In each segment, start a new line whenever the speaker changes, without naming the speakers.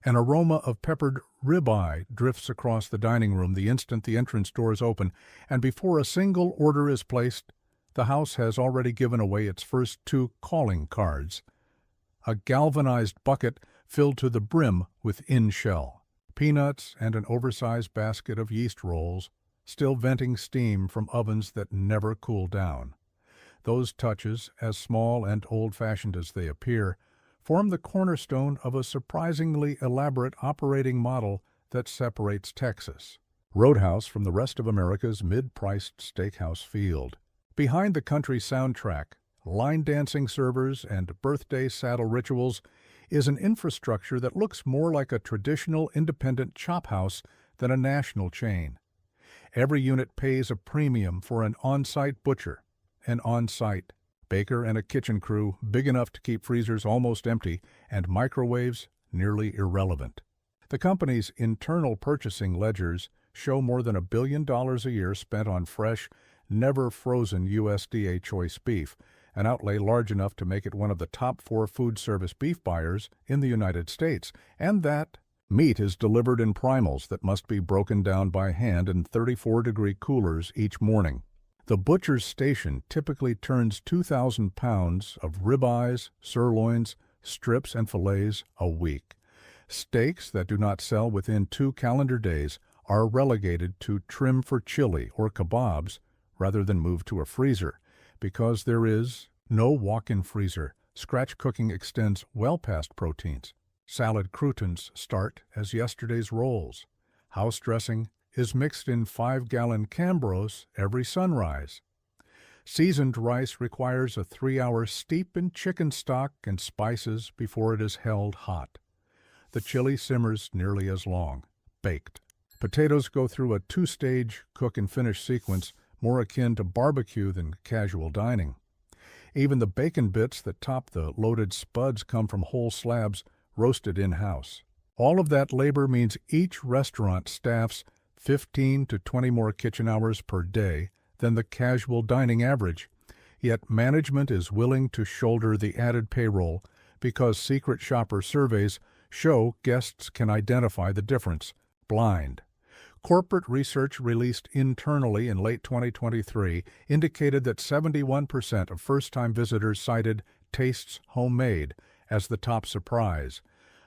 An aroma of peppered ribeye drifts across the dining room the instant the entrance doors open, and before a single order is placed, the house has already given away its first 2 calling cards. A galvanized bucket filled to the brim with in-shell, peanuts, and an oversized basket of yeast rolls, still venting steam from ovens that never cool down. Those touches, as small and old-fashioned as they appear, form the cornerstone of a surprisingly elaborate operating model that separates Texas Roadhouse from the rest of America's mid-priced steakhouse field. Behind the country soundtrack, line-dancing servers, and birthday saddle rituals is an infrastructure that looks more like a traditional independent chop house than a national chain. Every unit pays a premium for an on-site butcher, an on-site baker, and a kitchen crew big enough to keep freezers almost empty and microwaves nearly irrelevant. The company's internal purchasing ledgers show more than $1 billion a year spent on fresh, never-frozen USDA choice beef, an outlay large enough to make it one of the top 4 food service beef buyers in the United States, and that meat is delivered in primals that must be broken down by hand in 34-degree coolers each morning. The butcher's station typically turns 2,000 pounds of ribeyes, sirloins, strips, and fillets a week. Steaks that do not sell within 2 calendar days are relegated to trim for chili or kebabs rather than moved to a freezer. Because there is no walk-in freezer, scratch cooking extends well past proteins. Salad croutons start as yesterday's rolls. House dressing is mixed in 5-gallon Cambros every sunrise. Seasoned rice requires a 3-hour steep in chicken stock and spices before it is held hot. The chili simmers nearly as long, baked. Potatoes go through a 2-stage cook and finish sequence more akin to barbecue than casual dining. Even the bacon bits that top the loaded spuds come from whole slabs roasted in-house. All of that labor means each restaurant staffs 15 to 20 more kitchen hours per day than the casual dining average, yet management is willing to shoulder the added payroll because secret shopper surveys show guests can identify the difference, blind. Corporate research released internally in late 2023 indicated that 71% of first-time visitors cited tastes homemade as the top surprise,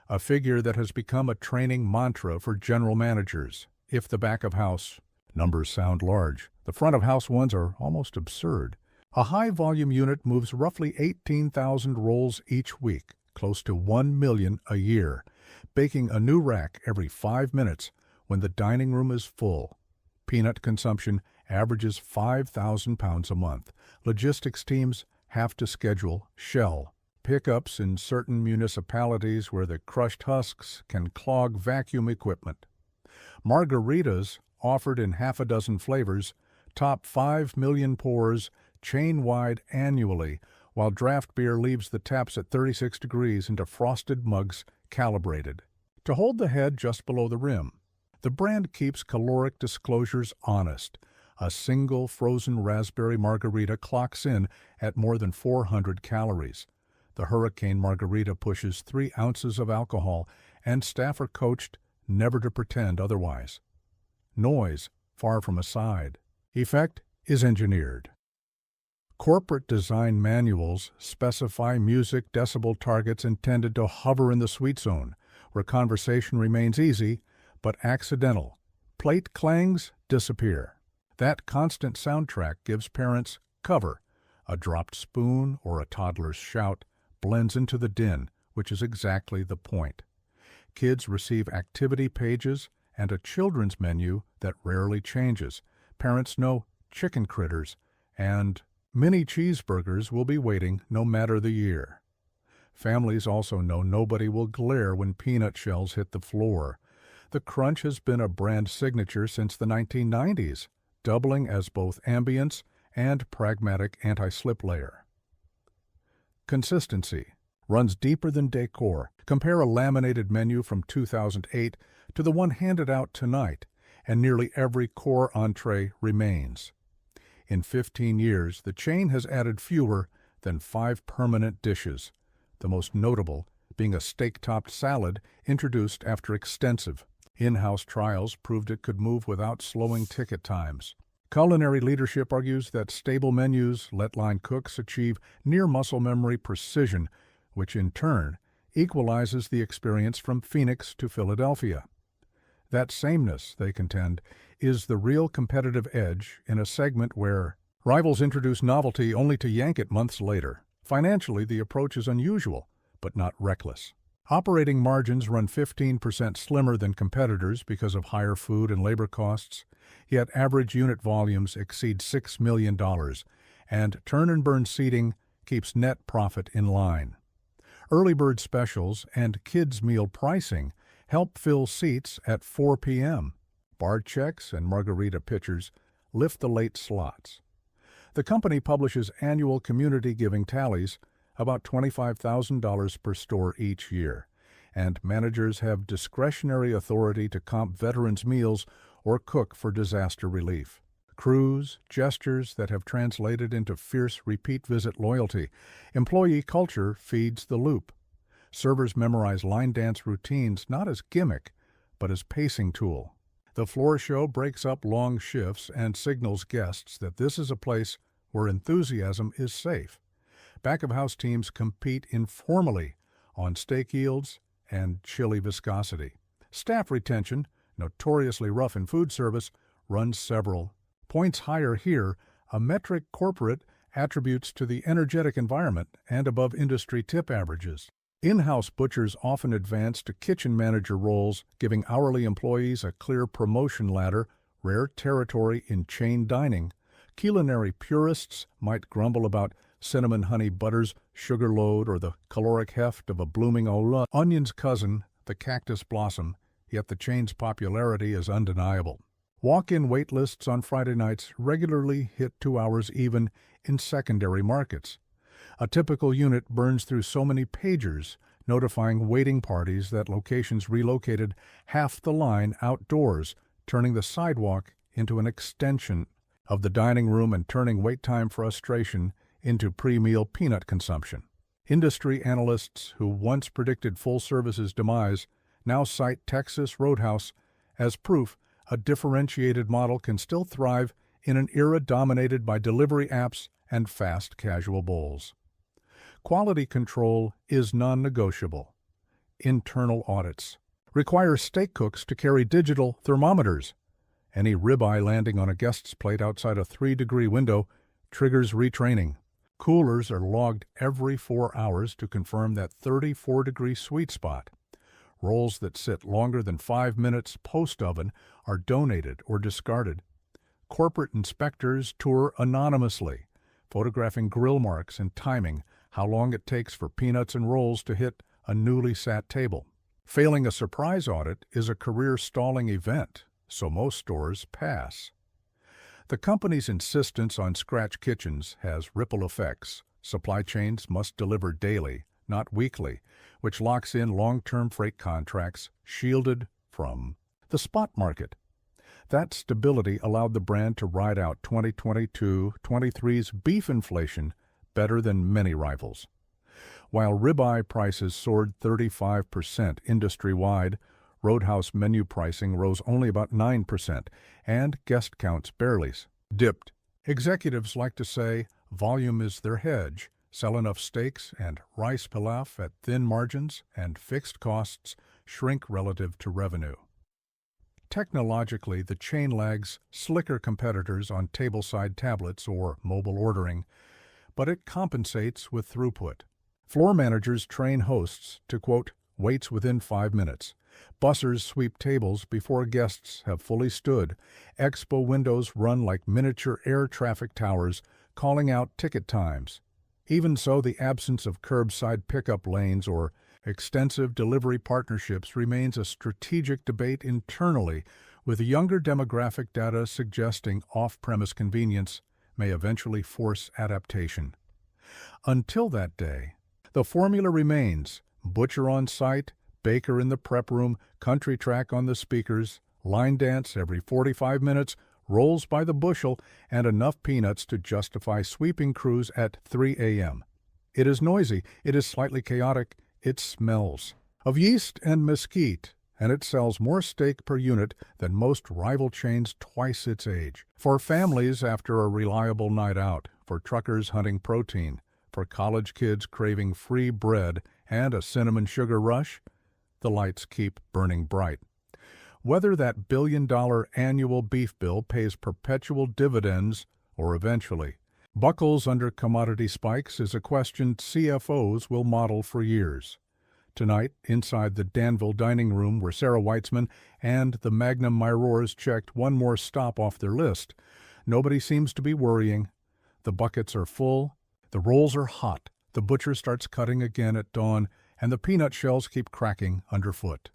a figure that has become a training mantra for general managers. If the back-of-house numbers sound large, the front-of-house ones are almost absurd. A high-volume unit moves roughly 18,000 rolls each week, close to 1 million a year, baking a new rack every 5 minutes when the dining room is full. Peanut consumption averages 5,000 pounds a month. Logistics teams have to schedule shell pickups in certain municipalities where the crushed husks can clog vacuum equipment. Margaritas, offered in half a dozen flavors, top 5 million pours chain-wide annually, while draft beer leaves the taps at 36 degrees into frosted mugs calibrated to hold the head just below the rim. The brand keeps caloric disclosures honest. A single frozen raspberry margarita clocks in at more than 400 calories. The Hurricane Margarita pushes 3 ounces of alcohol, and staff are coached never to pretend otherwise. Noise, far from a side effect, is engineered. Corporate design manuals specify music decibel targets intended to hover in the sweet zone, where conversation remains easy but accidental. Plate clangs disappear. That constant soundtrack gives parents cover. A dropped spoon or a toddler's shout blends into the din, which is exactly the point. Kids receive activity pages and a children's menu that rarely changes. Parents know chicken critters and mini cheeseburgers will be waiting no matter the year. Families also know nobody will glare when peanut shells hit the floor. The crunch has been a brand signature since the 1990s, doubling as both ambience and pragmatic anti-slip layer. Consistency runs deeper than decor. Compare a laminated menu from 2008 to the one handed out tonight, and nearly every core entree remains. In 15 years, the chain has added fewer than 5 permanent dishes, the most notable being a steak-topped salad introduced after extensive in-house trials proved it could move without slowing ticket times. Culinary leadership argues that stable menus let line cooks achieve near muscle memory precision, which in turn equalizes the experience from Phoenix to Philadelphia. That sameness, they contend, is the real competitive edge in a segment where rivals introduce novelty only to yank it months later. Financially, the approach is unusual, but not reckless. Operating margins run 15% slimmer than competitors because of higher food and labor costs, yet average unit volumes exceed $6 million, and turn-and-burn seating keeps net profit in line. Early bird specials and kids' meal pricing help fill seats at 4 p.m. Bar checks and margarita pitchers lift the late slots. The company publishes annual community giving tallies, about $25,000 per store each year, and managers have discretionary authority to comp veterans' meals or cook for disaster relief. Crews, gestures that have translated into fierce repeat visit loyalty. Employee culture feeds the loop. Servers memorize line dance routines not as gimmick, but as pacing tool. The floor show breaks up long shifts and signals guests that this is a place where enthusiasm is safe. Back-of-house teams compete informally on steak yields and chili viscosity. Staff retention, notoriously rough in food service, runs several points higher here, a metric corporate attributes to the energetic environment and above industry tip averages. In-house butchers often advance to kitchen manager roles, giving hourly employees a clear promotion ladder, rare territory in chain dining. Culinary purists might grumble about cinnamon honey butter's sugar load or the caloric heft of a blooming onion's cousin, the cactus blossom, yet the chain's popularity is undeniable. Walk-in wait lists on Friday nights regularly hit 2 hours even in secondary markets. A typical unit burns through so many pagers, notifying waiting parties that locations relocated half the line outdoors, turning the sidewalk into an extension of the dining room and turning wait time frustration into pre-meal peanut consumption. Industry analysts who once predicted full service's demise now cite Texas Roadhouse as proof a differentiated model can still thrive in an era dominated by delivery apps and fast casual bowls. Quality control is non-negotiable. Internal audits require steak cooks to carry digital thermometers. Any ribeye landing on a guest's plate outside a 3-degree window triggers retraining. Coolers are logged every 4 hours to confirm that 34-degree sweet spot. Rolls that sit longer than 5 minutes post-oven are donated or discarded. Corporate inspectors tour anonymously, photographing grill marks and timing how long it takes for peanuts and rolls to hit a newly sat table. Failing a surprise audit is a career-stalling event, so most stores pass. The company's insistence on scratch kitchens has ripple effects. Supply chains must deliver daily, not weekly, which locks in long-term freight contracts shielded from the spot market. That stability allowed the brand to ride out 2022-23's beef inflation better than many rivals. While ribeye prices soared 35% industry-wide, Roadhouse menu pricing rose only about 9%, and guest counts barely dipped. Executives like to say volume is their hedge, sell enough steaks and rice pilaf at thin margins, and fixed costs shrink relative to revenue. Technologically, the chain lags slicker competitors on tableside tablets or mobile ordering, but it compensates with throughput. Floor managers train hosts to, quote, waits within 5 minutes. Bussers sweep tables before guests have fully stood. Expo windows run like miniature air traffic towers, calling out ticket times. Even so, the absence of curbside pickup lanes or extensive delivery partnerships remains a strategic debate internally, with younger demographic data suggesting off-premise convenience may eventually force adaptation. Until that day, the formula remains: butcher on site, baker in the prep room, country track on the speakers, line dance every 45 minutes, rolls by the bushel, and enough peanuts to justify sweeping crews at 3 a.m. It is noisy, it is slightly chaotic, It smells of yeast and mesquite, and it sells more steak per unit than most rival chains twice its age. For families after a reliable night out, for truckers hunting protein, for college kids craving free bread and a cinnamon sugar rush, the lights keep burning bright. Whether that billion-dollar annual beef bill pays perpetual dividends or eventually buckles under commodity spikes is a question CFOs will model for years. Tonight, inside the Danville dining room where Sarah Weitzman and the Magnum Myrors checked one more stop off their list, nobody seems to be worrying. The buckets are full, the rolls are hot, the butcher starts cutting again at dawn, and the peanut shells keep cracking underfoot.